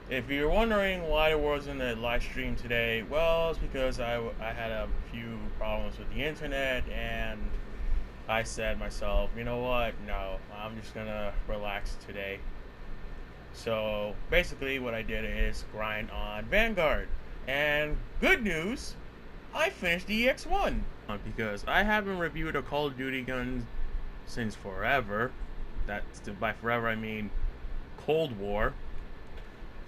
If you're wondering why there wasn't a live stream today, well, it's because I had a few problems with the internet, and I said myself, you know what? No, I'm just gonna relax today. So basically, what I did is grind on Vanguard, and good news, I finished EX1 because I haven't reviewed a Call of Duty gun since forever. That's by forever I mean Cold War,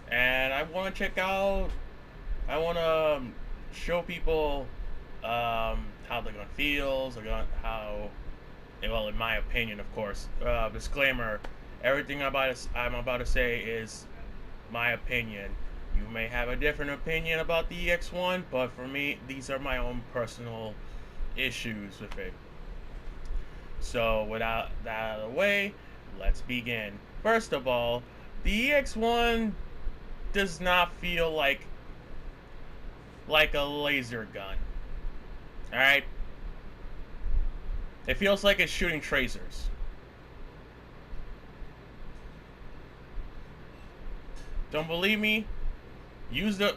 and I want to check out. I want to show people how the gun feels, the gun, how well, in my opinion, of course. Disclaimer: everything I'm about to say is my opinion. You may have a different opinion about the EX1, but for me, these are my own personal issues with it. So, without that out of the way, let's begin. First of all, the EX1 does not feel like a laser gun. All right, it feels like it's shooting tracers. Don't believe me? Use the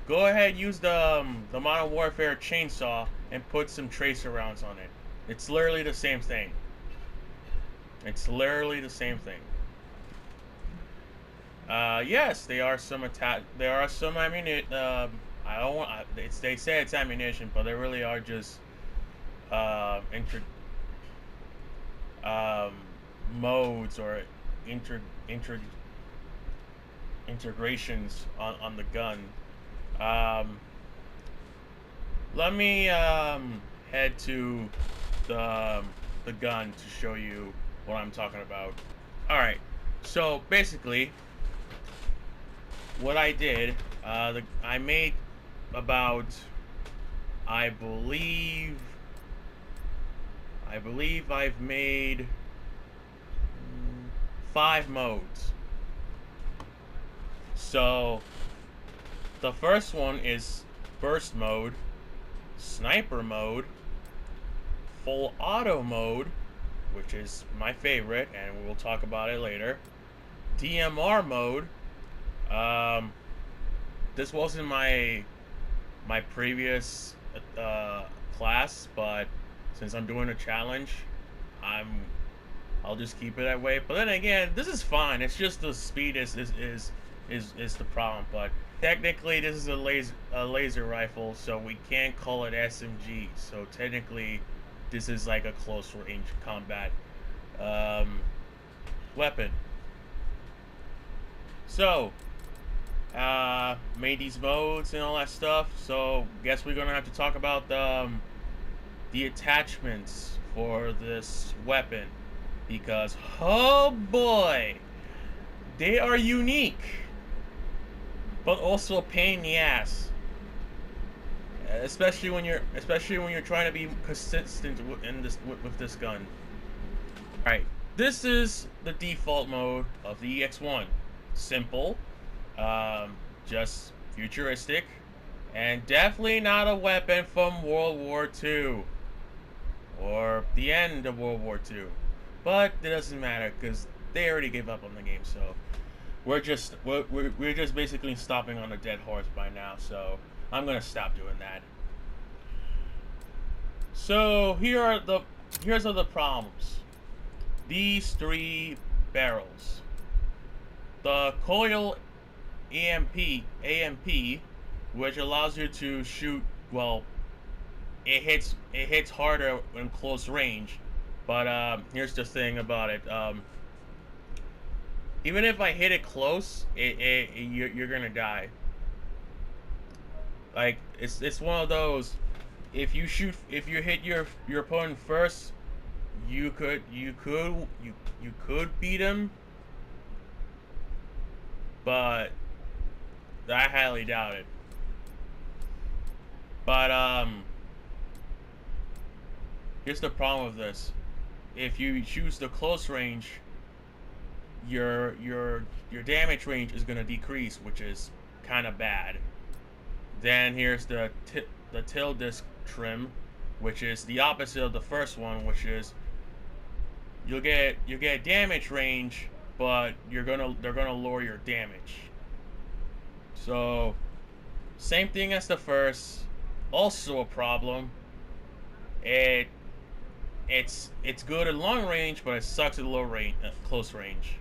Go ahead, use the Modern Warfare chainsaw and put some tracer rounds on it. It's literally the same thing. It's literally the same thing. Yes, they are some attack. There are some ammunition. I don't want. They say it's ammunition, but they really are just uh, inter, modes or inter, inter integrations on the gun. Um, Let me head to the gun to show you what I'm talking about. All right. So basically, what I did, I made about, I believe, I've made 5 modes. So the first one is burst mode, sniper mode, full auto mode, which is my favorite, and we'll talk about it later. DMR mode. This wasn't my previous class, but since I'm doing a challenge, I'll just keep it that way. But then again, this is fine. It's just the speed is the problem. But technically, this is a laser rifle, so we can't call it SMG. So technically, this is like a close range combat weapon. So made these modes and all that stuff. So guess we're gonna have to talk about the attachments for this weapon, because oh boy, they are unique, but also a pain in the ass. Especially when you're trying to be consistent with this gun. All right, this is the default mode of the EX1. Simple, just futuristic, and definitely not a weapon from World War II or the end of World War II. But it doesn't matter because they already gave up on the game. So we're just basically stopping on a dead horse by now. So I'm gonna stop doing that. So here's the problems. These 3 barrels. The coil AMP, which allows you to shoot. Well, it hits harder in close range. But here's the thing about it. Even if I hit it close, you're gonna die. Like it's one of those. If you hit your opponent first, you could beat him, but I highly doubt it. But here's the problem with this: if you choose the close range, your damage range is gonna decrease, which is kind of bad. Then here's the tail disc trim, which is the opposite of the first one, which is you'll get damage range, but they're gonna lower your damage. So, same thing as the first. Also a problem. It it's good at long range, but it sucks at close range.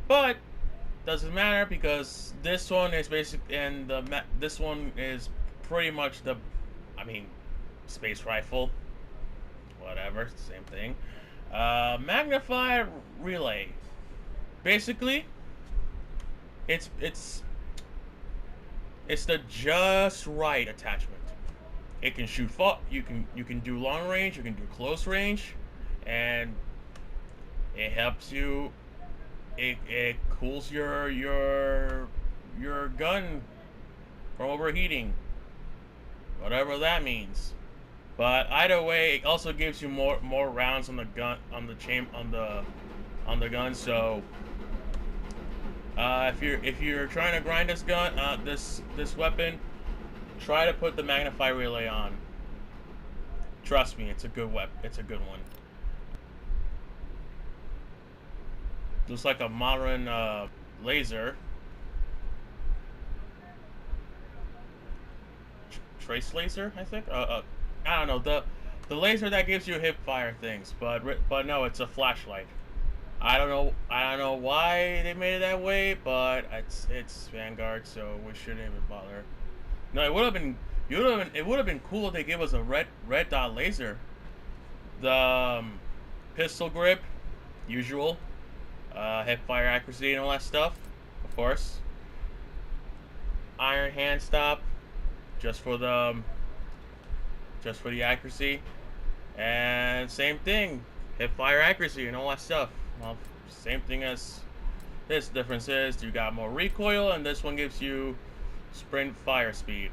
But doesn't matter because this one is basic, and this one is pretty much the, I mean, space rifle, whatever, same thing. Magnified relay. Basically, it's it's it's the just right attachment. It can shoot far. You can do long range. You can do close range, and it helps you. It cools your gun from overheating, whatever that means. But either way, it also gives you more rounds on the gun, on the gun. So if you're trying to grind this gun, this weapon, try to put the magnify relay on. Trust me, it's a good weapon. It's a good one. Looks like a modern laser. Trace laser, I think. I don't know, the laser that gives you hip fire things, but no, it's a flashlight. I don't know why they made it that way, but it's Vanguard, so we shouldn't even bother. No, it would have been cool if they gave us a red dot laser. The pistol grip, usual, hip fire accuracy and all that stuff, of course. Iron hand stop, just for the accuracy, and same thing, hip fire accuracy and all that stuff. Well, same thing as this. Difference is you got more recoil, and this one gives you sprint fire speed.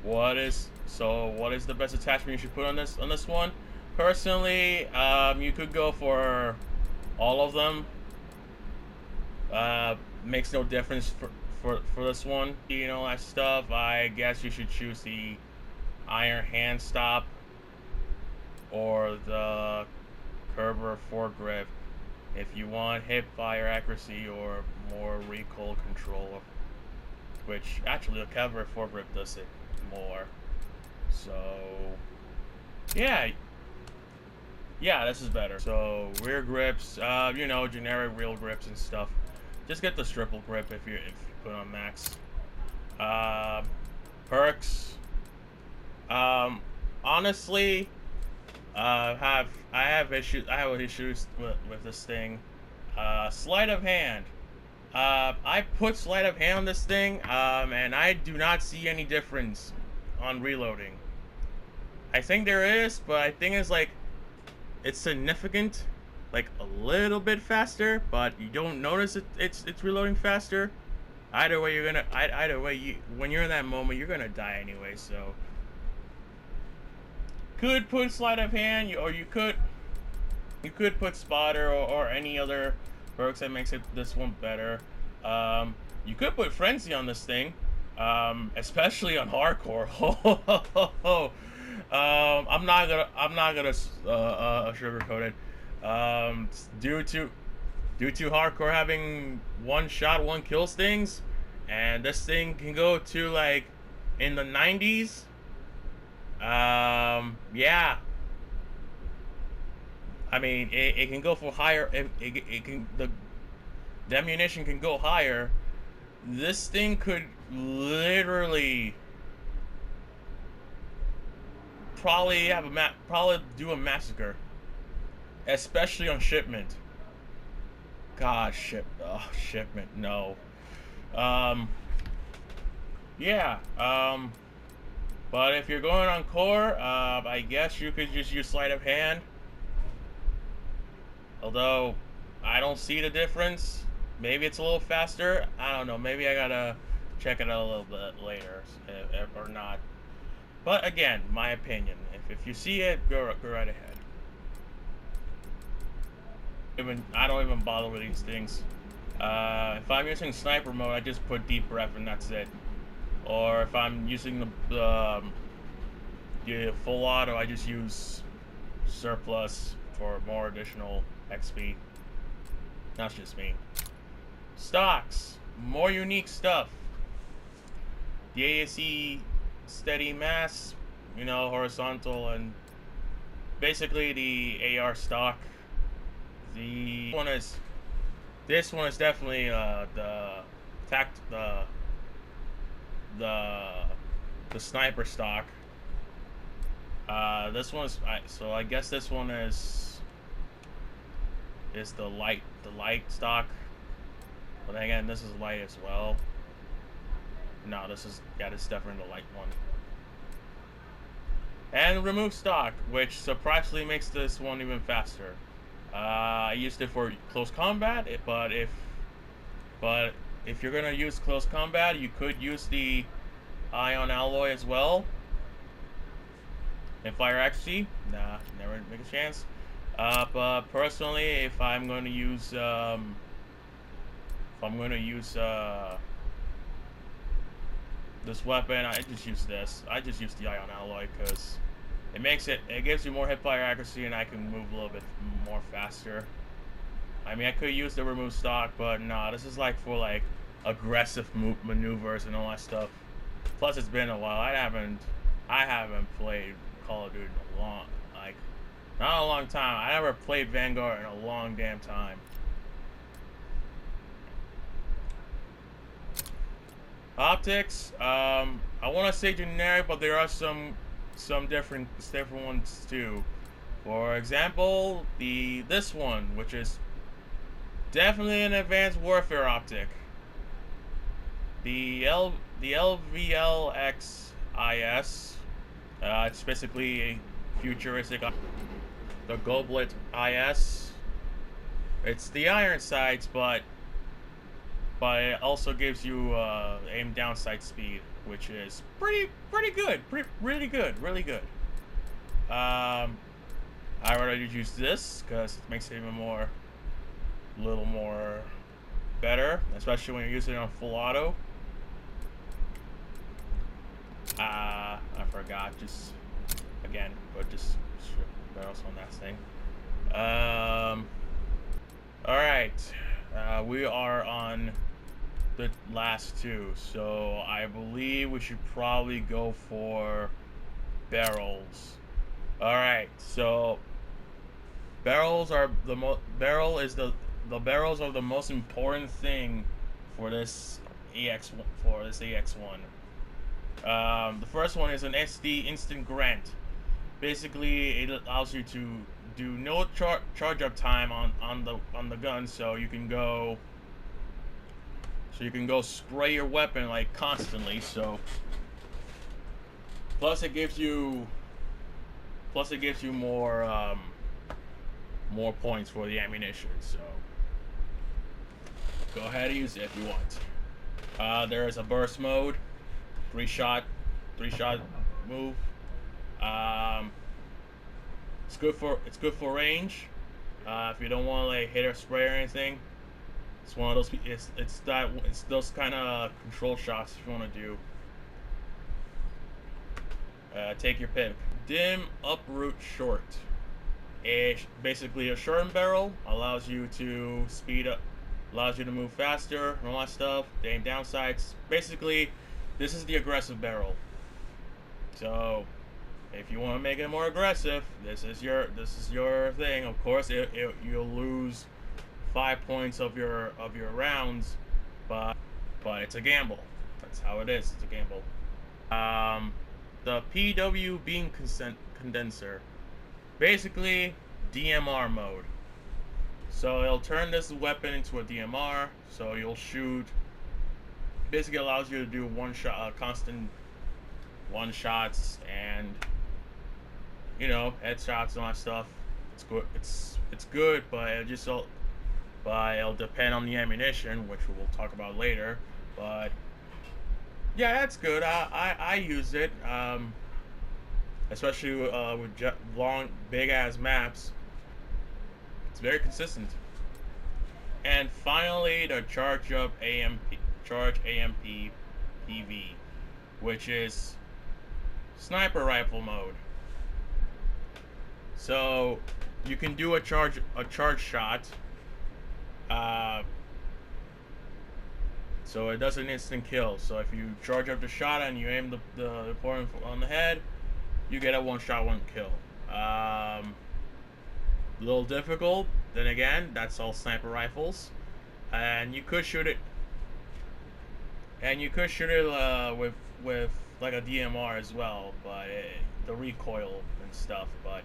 What is the best attachment you should put on this one? Personally, you could go for all of them. Makes no difference for this one. You know, that stuff. I guess you should choose the iron hand stop or the Kerber foregrip if you want hip fire accuracy or more recoil control, which actually the Kerber foregrip does it more. So yeah, this is better. So rear grips, you know, generic real grips and stuff. Just get the triple grip if you put on max. Perks. Honestly, I have issues with this thing. Sleight of hand. I put sleight of hand on this thing, and I do not see any difference on reloading. I think there is, but I think it's like, it's significant, like a little bit faster, but you don't notice it's reloading faster. Either way, when you're in that moment, you're gonna die anyway. So could put sleight of hand, or you could put spotter or any other perks that makes this one better. You could put frenzy on this thing, especially on hardcore. I'm not gonna sugarcoat it. Due to hardcore having one shot, one kills things, and this thing can go to like in the 90s. Yeah. I mean, it can go for higher. It can the ammunition can go higher. This thing could literally probably do a massacre, especially on shipment. God, shipment, no. Yeah. But if you're going on core, I guess you could just use sleight of hand. Although I don't see the difference. Maybe it's a little faster. I don't know. Maybe I gotta check it out a little bit later, or not. But again, my opinion. If you see it, go right ahead. I don't even bother with these things. If I'm using sniper mode, I just put deep breath and that's it. Or if I'm using the full auto, I just use surplus for more additional XP. That's just me. Stocks. more unique stuff. The ASE steady mass, you know, horizontal, and basically the AR stock. This one is definitely the the the sniper stock. This one's so I guess this one is the light stock. But again, this is light as well. No, this is definitely the light one. And remove stock, which surprisingly makes this one even faster. I used it for close combat, but if you're gonna use close combat, you could use the ion alloy as well. And fire accuracy, nah, never make a chance. But personally, if I'm going to use this weapon, I just use this. I just use the ion alloy because it gives you more hip fire accuracy, and I can move a little bit more faster. I mean, I could use the remove stock, but nah, this is like for like aggressive maneuvers and all that stuff. Plus, it's been a while. I haven't played Call of Duty in a long, like, not a long time. I never played Vanguard in a long damn time. Optics, I want to say generic, but there are some different ones too. For example, this one, which is definitely an advanced warfare optic. The LVLXIS. It's basically a futuristic. The Goblet IS. It's the iron sights, but it also gives you aim down sight speed, which is pretty good, really good. I rather use this because it makes it even a little more better, especially when you're using it on full auto. I forgot, just again, but just barrels on that thing. Alright, we are on the last two, so I believe we should probably go for barrels. Alright, so barrels are the barrels are the most important thing for this EX1. The first one is an SD instant grant. Basically, it allows you to do no charge up time on the gun, so you can go spray your weapon like constantly. So plus it gives you more points for the ammunition. So go ahead and use it if you want. There is a burst mode. Three shot move. It's good for range. If you don't want to like hit or spray or anything, it's one of those. It's those kind of control shots if you want to do. Take your pick. Dim uproot short. Basically a shortened barrel allows you to speed up, allows you to move faster and all that stuff. The aim down sights. Basically, this is the aggressive barrel. So, if you want to make it more aggressive, this is your thing. Of course, you'll lose 5 points of your rounds, but it's a gamble. That's how it is. It's a gamble. The PW beam condenser, basically DMR mode. So it'll turn this weapon into a DMR. So you'll shoot. Basically allows you to do constant one shots and headshots and all that stuff. It's good. It's good, but it'll depend on the ammunition, which we'll talk about later. But yeah, that's good. I use it, especially with long, big ass maps. It's very consistent. And finally, the Charge AMP PV, which is sniper rifle mode. So you can do a charge shot. so it does an instant kill. So if you charge up the shot and you aim the opponent on the head, you get a one-shot, one kill. A little difficult. Then again, that's all sniper rifles, and you could shoot it. With like a DMR as well, but the recoil and stuff. But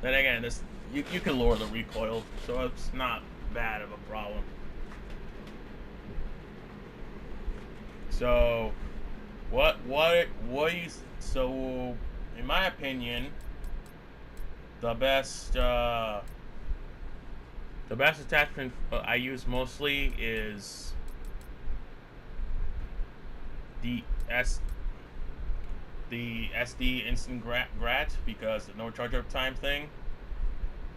then again, this you can lower the recoil, so it's not bad of a problem. So, so in my opinion, the best attachment I use mostly is the SD instant grat because no charge up time thing.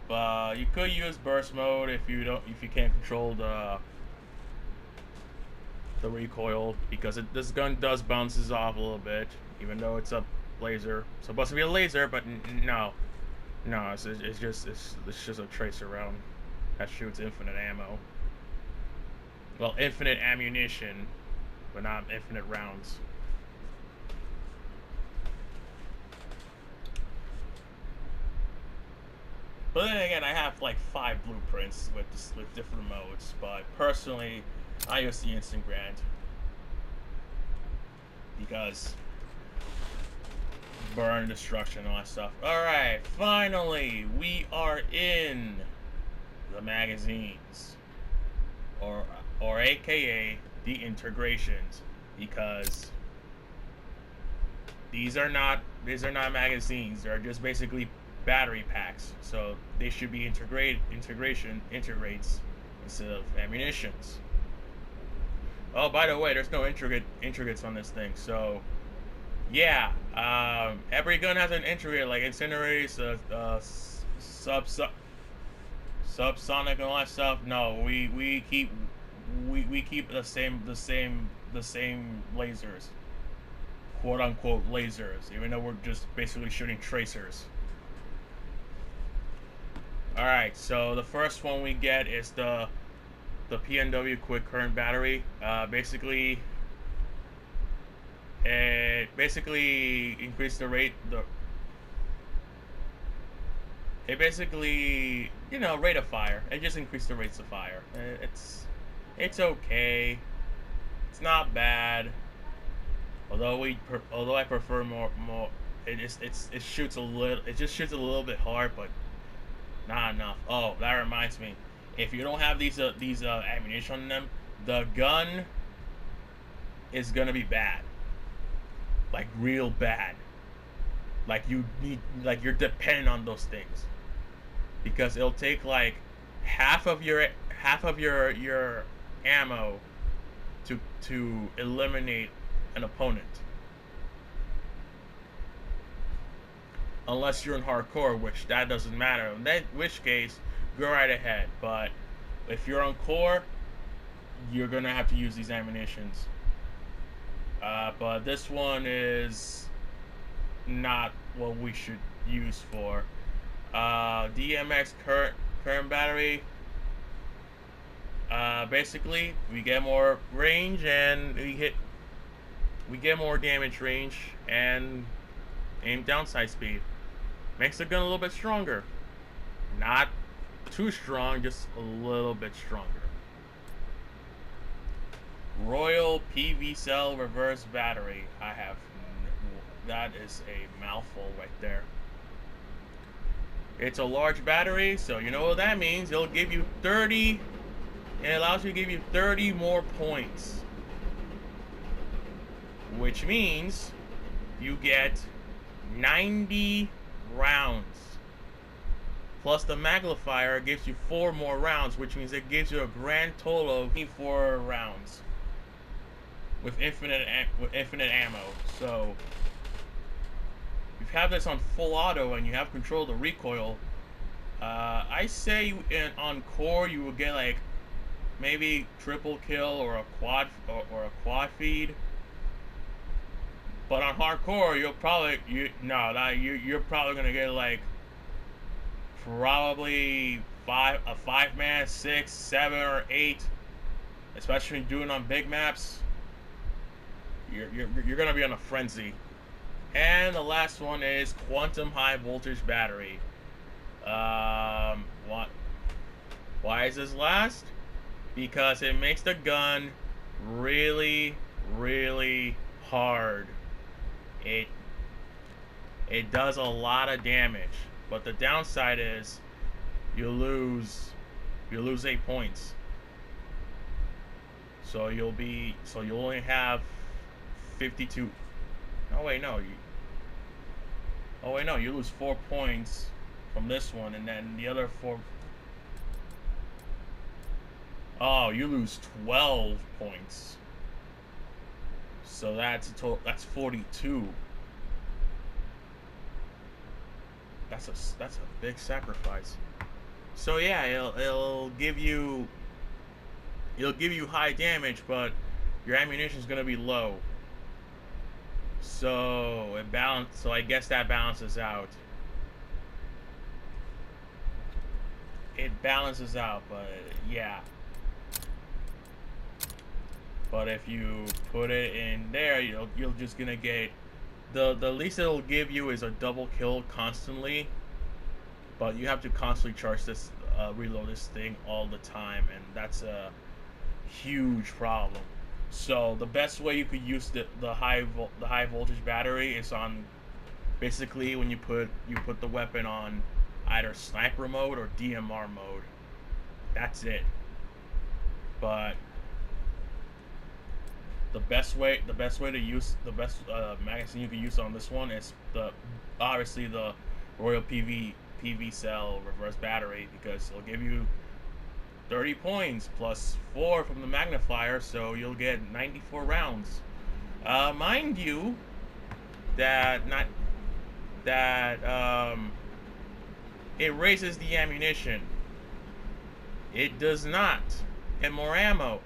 But you could use burst mode if you can't control the recoil, because this gun does bounces off a little bit, even though it's a laser. It's supposed to be a laser, but no, it's just a tracer round that shoots infinite ammo. Well, infinite ammunition, but not infinite rounds. But then again, I have like 5 blueprints with different modes. But personally, I use the instant grant because burn, destruction, all that stuff. All right, finally, we are in the magazines, or AKA the integrations, because these are not magazines. They're just basically battery packs, so they should be integrates instead of ammunitions. Oh, by the way, there's no intricates on this thing, so yeah, every gun has an intricate, like incinerators, subsonic and all that stuff. No, we keep the same lasers, quote unquote lasers, even though we're just basically shooting tracers. Alright, so the first one we get is the PNW quick current battery. Basically, it basically increased the rate. It basically, rate of fire. It just increased the rates of fire. It's okay. It's not bad. Although I prefer more. It just shoots a little bit hard, but not enough. Oh, that reminds me. If you don't have these ammunition on them, the gun is gonna be bad. Like real bad. Like you're dependent on those things, because it'll take like half of your ammo to eliminate an opponent. Unless you're in hardcore, which that doesn't matter. In which case, go right ahead. But if you're on core, you're gonna have to use these ammunitions. But this one is not what we should use for. DMX current battery. Basically, we get more range and we get more damage range and aim downside speed. Makes the gun a little bit stronger. Not too strong, just a little bit stronger. Royal PV cell reverse battery. That is a mouthful right there. It's a large battery, so you know what that means. It'll give you 30. It allows you to give you 30 more points, which means you get 90 rounds. Plus the magnifier gives you 4 more rounds, which means it gives you a grand total of 24 rounds with infinite ammo. So if you have this on full auto and you have control of the recoil, I say on core you will get like maybe triple kill or a quad feed. But on hardcore, you're probably gonna get like probably a 5-man, 6, 7, or 8 especially doing on big maps. You're gonna be on a frenzy. And the last one is quantum high voltage battery. What? Why is this last? Because it makes the gun really, really hard. It it does a lot of damage, but the downside is you lose 8 points. So you'll only have 52. Oh wait, no. Oh wait, no. You lose 4 points from this one, and then the other four. Oh, you lose 12 points. So that's 42. That's a big sacrifice. So yeah, it'll give you high damage, but your ammunition is gonna be low. So I guess that balances out. It balances out, but yeah. But if you put it in there, you're just gonna get the least it'll give you is a double kill constantly. But you have to constantly charge this, reload this thing all the time, and that's a huge problem. So the best way you could use the high voltage battery is on basically when you put the weapon on either sniper mode or DMR mode. That's it. But the best way to use the best magazine you can use on this one is obviously the Royal PV cell reverse battery, because it'll give you 30 points plus 4 from the magnifier, so you'll get 94 rounds. Mind you, that it raises the ammunition. It does not get more ammo,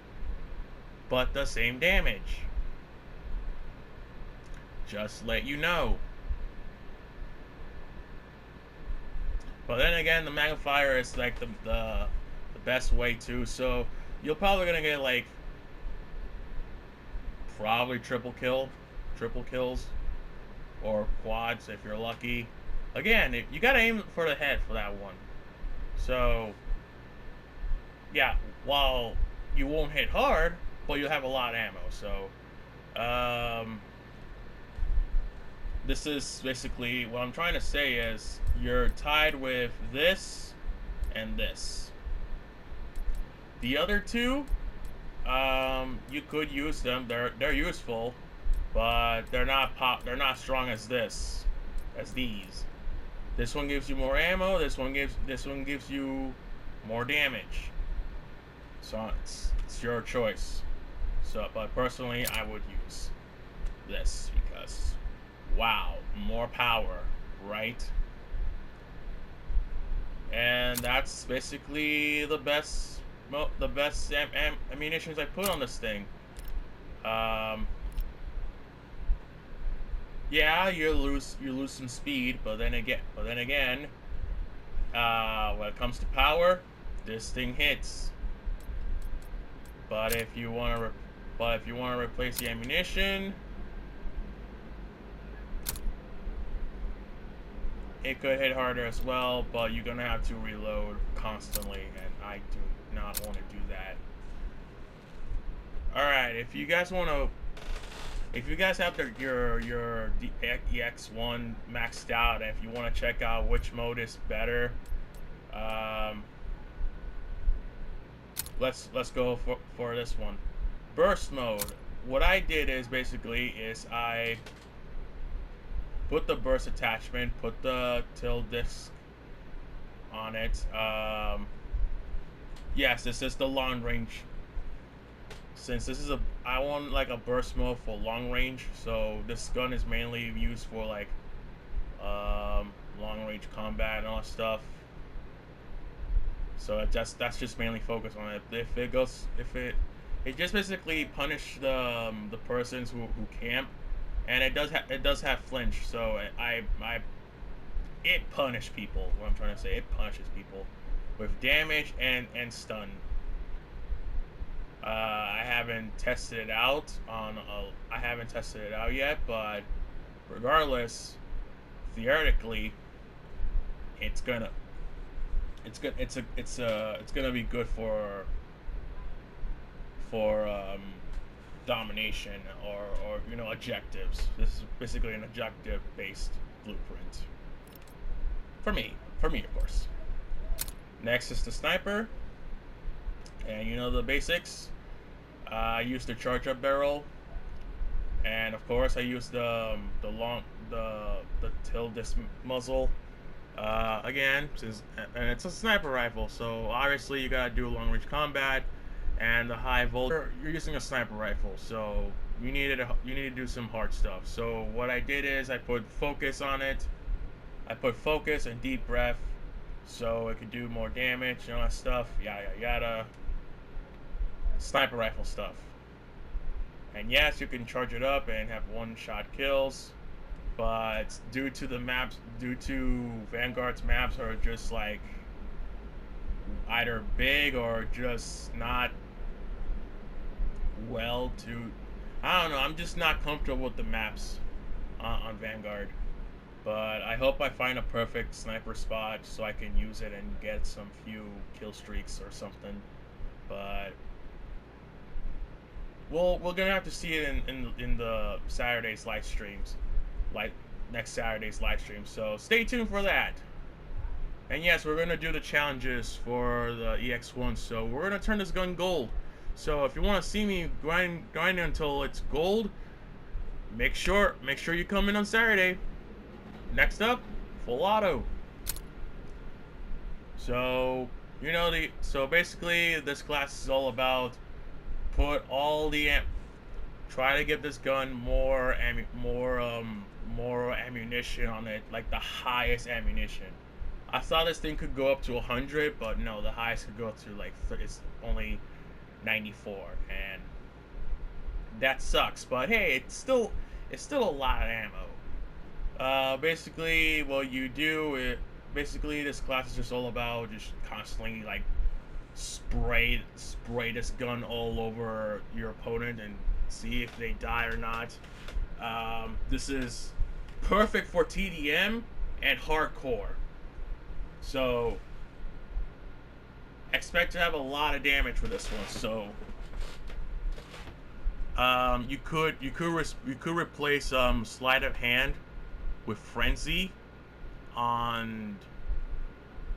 but the same damage. Just let you know. But then again, the magnifier is like the best way too. So you're probably gonna get like probably triple kills, or quads if you're lucky. Again, you gotta aim for the head for that one. So yeah, while you won't hit hard, but you'll have a lot of ammo. So this is basically what I'm trying to say is you're tied with this and this. The other two, you could use them. They're useful, but they're not strong as these. This one gives you more ammo. This one gives you more damage. So it's your choice. So, but personally, I would use this because, wow, more power, right? And that's basically the best ammunitions I put on this thing. Yeah, you lose some speed, but then again, when it comes to power, this thing hits. But if you want to replace the ammunition, it could hit harder as well, but you're gonna have to reload constantly, and I do not want to do that. Alright, if you guys have your EX1 maxed out, and if you want to check out which mode is better, let's go for this one. Burst mode. What I did is I put the burst attachment, put the tilt disc on it. Yes, this is the long range. Since this is I want like a burst mode for long range, so this gun is mainly used for like long range combat and all that stuff. So that's just mainly focused on it. It just basically punish the persons who camp, and it does have flinch. So it punish people. What I'm trying to say, it punishes people with damage and stun. haven't tested it out I haven't tested it out yet, but regardless, theoretically, it's gonna it's gonna be good for domination or objectives. This is basically an objective based blueprint for me of course. Next is the sniper, and you know the basics. I use the charge up barrel, and of course I use the tilt disc muzzle. Again, and it's a sniper rifle, so obviously you gotta do long range combat, and the high voltage. You're using a sniper rifle, so you need to do some hard stuff. So what I did is I put focus on it. I put focus and deep breath, so it could do more damage and all that stuff. Yada yada. Sniper rifle stuff. And yes, you can charge it up and have one-shot kills, but due to Vanguard's maps are just like either big or just not I don't know, I'm just not comfortable with the maps on Vanguard. But I hope I find a perfect sniper spot so I can use it and get some few kill streaks or something. But we're gonna have to see it in the Saturday's live streams, like next Saturday's live stream. So stay tuned for that. And yes, we're gonna do the challenges for the EX1. So we're gonna turn this gun gold. So if you want to see me grind until it's gold, make sure you come in on Saturday. Next up, full auto. So so basically this class is all about try to give this gun more ammunition on it, like the highest ammunition. I thought this thing could go up to 100, but no, the highest could go up to like it's only 94, and that sucks. But hey, it's still a lot of ammo. Basically, what you do, basically this class is just all about just constantly like spray this gun all over your opponent and see if they die or not. This is perfect for TDM and hardcore, so expect to have a lot of damage with this one. So you could replace sleight of hand with frenzy on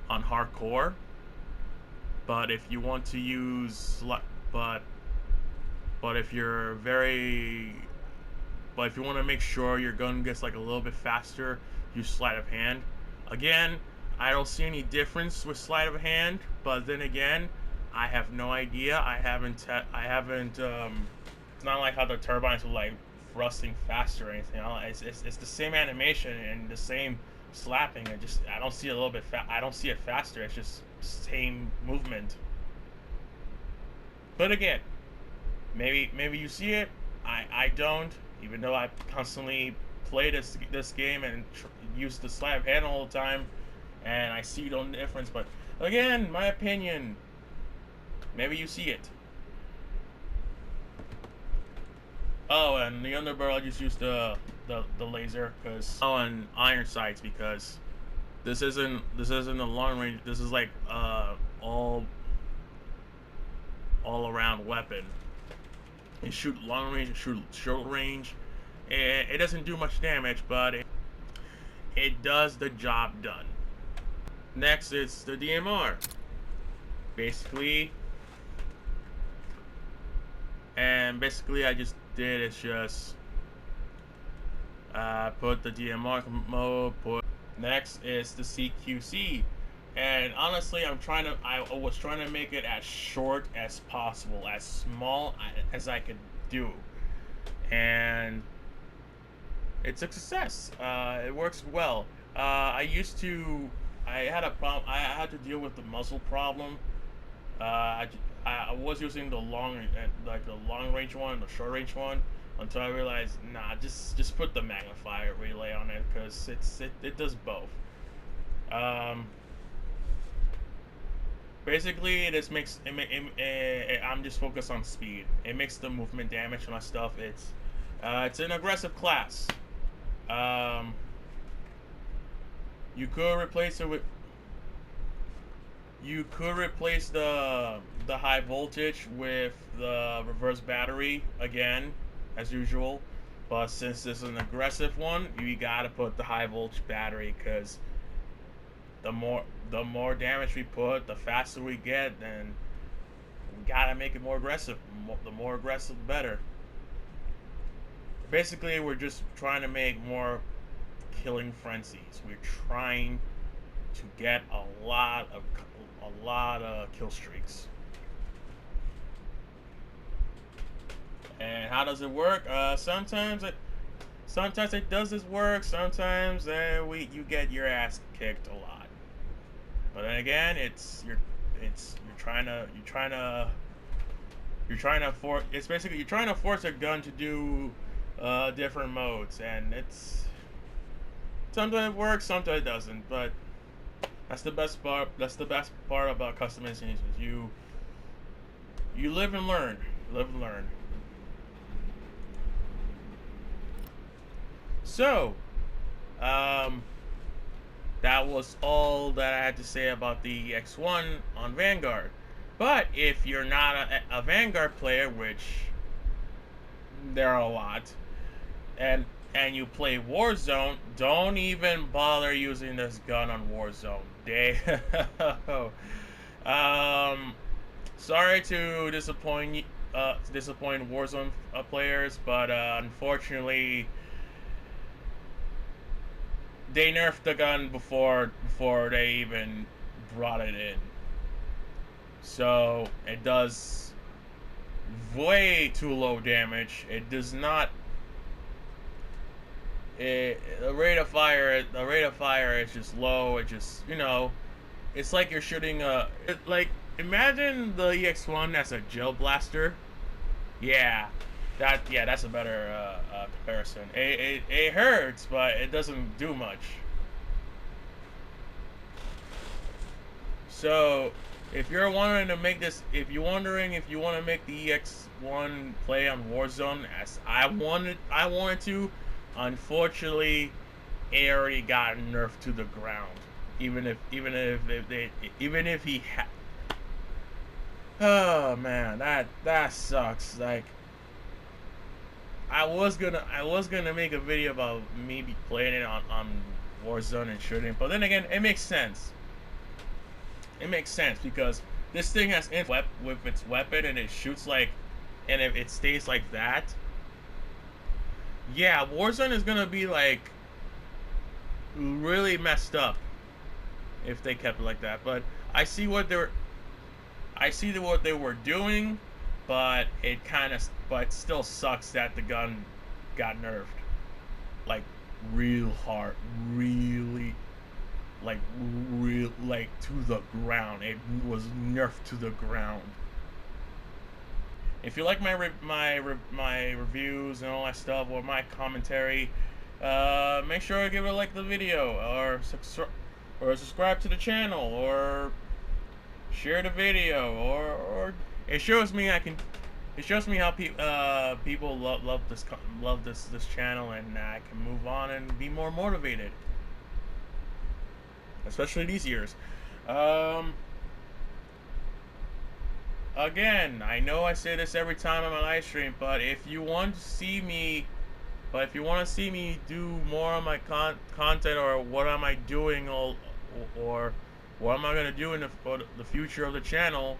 hardcore. But if you want to use, but if you want to make sure your gun gets like a little bit faster, use sleight of hand. Again, I don't see any difference with sleight of hand, but then again, I have no idea. I haven't. It's not like how the turbines are like thrusting faster or anything. It's the same animation and the same slapping. I don't see I don't see it faster. It's just same movement. But again, maybe you see it. I don't, even though I constantly play this game and use the sleight of hand all the time, and I see no difference. But again, my opinion, maybe you see it. Oh, and the underbarrel, I just used the laser on iron sights because this isn't a long range. This is like all around weapon. You shoot long range, shoot short range. It doesn't do much damage, but it does the job done. Next, it's the DMR. Basically, I just did is just put the DMR mode. Next is the CQC, and honestly, I was trying to make it as short as possible, as small as I could do, and it's a success. It works well. I had a problem. I had to deal with the muzzle problem. I was using the long range one, the short range one, until I realized, nah, just put the magnifier relay on it because it does both. Basically, this makes I'm I'm just focused on speed. It makes the movement damage and my stuff. It's an aggressive class. Um, you could replace it with. You could replace the high voltage with the reverse battery again, as usual. But since this is an aggressive one, you gotta put the high voltage battery, because the more damage we put, the faster we get. Then we gotta make it more aggressive. The more aggressive, the better. Basically, we're just trying to make more killing frenzies. We're trying to get a lot of kill streaks. And how does it work? Sometimes it does work. Sometimes you get your ass kicked a lot. But then again, you're trying to force a gun to do different modes, and sometimes it works, sometimes it doesn't. But that's the best part. That's the best part about customizations. You live and learn. So, that was all that I had to say about the EX1 on Vanguard. But if you're not a Vanguard player, which there are a lot, and you play Warzone, don't even bother using this gun on Warzone. Sorry to disappoint Warzone players, but unfortunately, they nerfed the gun before they even brought it in. So it does way too low damage. It does not. The rate of fire is just low. It just, it's like you're shooting imagine the EX1 as a gel blaster. That's a better comparison. It hurts, but it doesn't do much. So if you're wondering to make this, if you want to make the EX1 play on Warzone as I wanted to, unfortunately, it already got nerfed to the ground. Even if he had. Oh man, that sucks. Like, I was gonna make a video about maybe playing it on Warzone and shooting, but then again, it makes sense. It makes sense because this thing has with its weapon, and it shoots like, and if it stays like that. Yeah, Warzone is gonna be like really messed up if they kept it like that. But I see what they were doing, but it still sucks that the gun got nerfed, like real hard, really, like to the ground. It was nerfed to the ground. If you like my reviews and all that stuff, or my commentary, make sure to give it a like the video, or subscribe to the channel, or share the video, or it shows me how people love this channel, and I can move on and be more motivated, especially these years. Again, I know I say this every time on my live stream, but if you want to see me do more of my content, or what am I doing, or what am I gonna do in the future of the channel,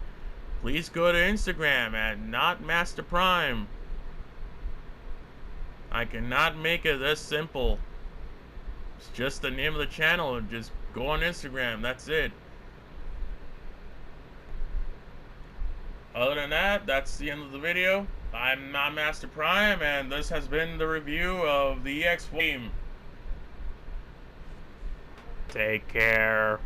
please go to Instagram at NotMasterPrime. I cannot make it this simple. It's just the name of the channel. Just go on Instagram. That's it. Other than that, that's the end of the video. I'm NotMasterPrime, and this has been the review of the EX1 game. Take care.